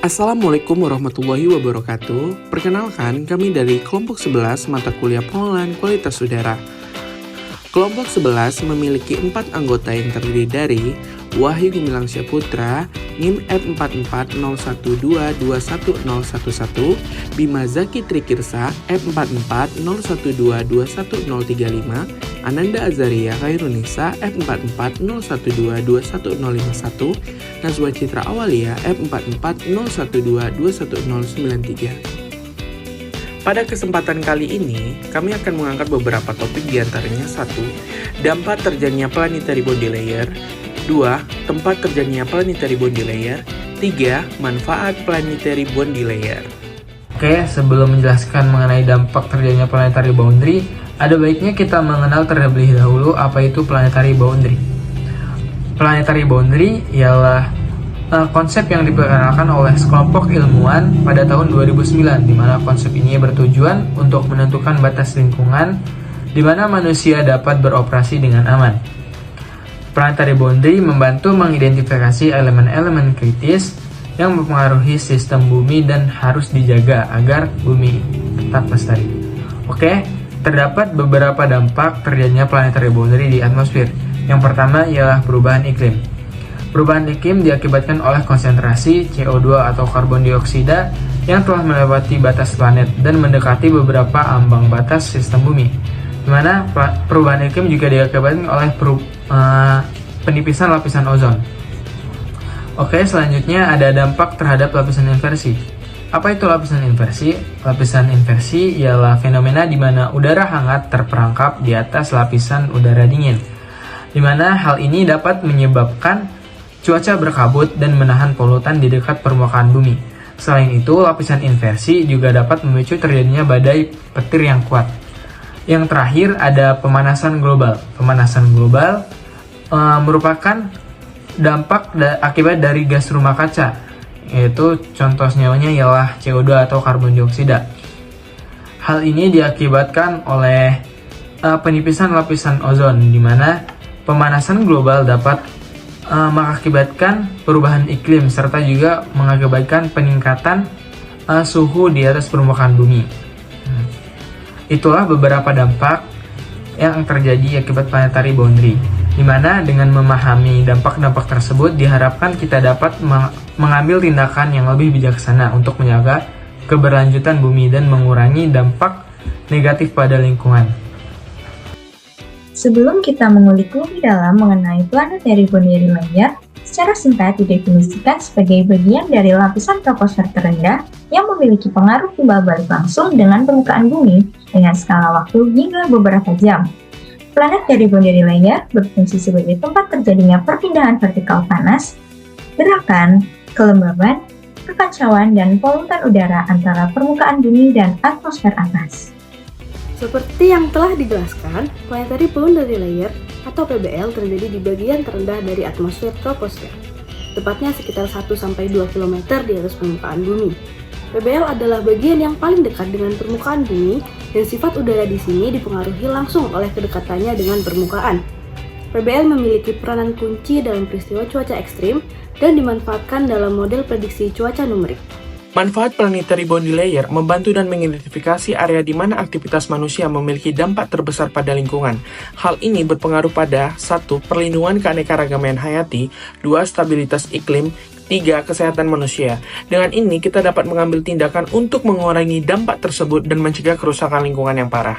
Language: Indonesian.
Assalamualaikum warahmatullahi wabarakatuh. Perkenalkan, kami dari kelompok 11 mata kuliah pengelolaan kualitas udara. Kelompok 11 memiliki 4 anggota yang terdiri dari Wahyu Gumilang Syaputra, NIM F44012211011, Bima Zaki Trikirsa, F44012211035, Ananda Azaria Khairunisa, F44012211051, Nazwa Citra Awalia, F44012211093. Pada kesempatan kali ini, kami akan mengangkat beberapa topik diantaranya 1. Dampak terjadinya planetary boundary layer. 2. Tempat terjadinya planetary boundary layer. 3. Manfaat planetary boundary layer. Oke, sebelum menjelaskan mengenai dampak terjadinya planetary boundary, ada baiknya kita mengenal terlebih dahulu apa itu planetary boundary. Planetary boundary ialah konsep yang diperkenalkan oleh sekelompok ilmuwan pada tahun 2009, di mana konsep ini bertujuan untuk menentukan batas lingkungan di mana manusia dapat beroperasi dengan aman. Planetary boundary membantu mengidentifikasi elemen-elemen kritis yang mempengaruhi sistem bumi dan harus dijaga agar bumi tetap lestari. Oke, terdapat beberapa dampak terjadinya planetary boundary di atmosfer. Yang pertama ialah perubahan iklim. Perubahan iklim diakibatkan oleh konsentrasi CO2 atau karbon dioksida yang telah melewati batas planet dan mendekati beberapa ambang batas sistem bumi. Di mana perubahan iklim juga diakibatkan oleh penipisan lapisan ozon. Oke, selanjutnya ada dampak terhadap lapisan inversi. Apa itu lapisan inversi? Lapisan inversi ialah fenomena di mana udara hangat terperangkap di atas lapisan udara dingin, di mana hal ini dapat menyebabkan cuaca berkabut dan menahan polutan di dekat permukaan bumi. Selain itu, lapisan inversi juga dapat memicu terjadinya badai petir yang kuat. Yang terakhir ada pemanasan global. Pemanasan global merupakan dampak akibat dari gas rumah kaca, yaitu contoh senyawanya ialah CO2 atau karbon dioksida. Hal ini diakibatkan oleh penipisan lapisan ozon, di mana pemanasan global dapat mengakibatkan perubahan iklim serta juga mengakibatkan peningkatan suhu di atas permukaan bumi. Itulah beberapa dampak yang terjadi akibat planetary boundary, di mana dengan memahami dampak-dampak tersebut diharapkan kita dapat mengambil tindakan yang lebih bijaksana untuk menjaga keberlanjutan bumi dan mengurangi dampak negatif pada lingkungan. Sebelum kita mengulik lebih dalam mengenai planetary boundary layer, secara singkat didefinisikan sebagai bagian dari lapisan troposfer terendah yang memiliki pengaruh timbal balik langsung dengan permukaan bumi dengan skala waktu hingga beberapa jam. Planetary boundary layer berfungsi sebagai tempat terjadinya perpindahan vertikal panas, gerakan, kelembaban, kekacauan, dan polutan udara antara permukaan bumi dan atmosfer atas. Seperti yang telah dijelaskan, planetary boundary layer atau PBL terjadi di bagian terendah dari atmosfer troposfer, tepatnya sekitar 1-2 km di atas permukaan bumi. PBL adalah bagian yang paling dekat dengan permukaan bumi dan sifat udara di sini dipengaruhi langsung oleh kedekatannya dengan permukaan. PBL memiliki peranan kunci dalam peristiwa cuaca ekstrim dan dimanfaatkan dalam model prediksi cuaca numerik. Manfaat planetary boundary layer membantu dan mengidentifikasi area di mana aktivitas manusia memiliki dampak terbesar pada lingkungan. Hal ini berpengaruh pada 1. Perlindungan keanekaragaman hayati, 2. Stabilitas iklim, 3. Kesehatan manusia. Dengan ini kita dapat mengambil tindakan untuk mengurangi dampak tersebut dan mencegah kerusakan lingkungan yang parah.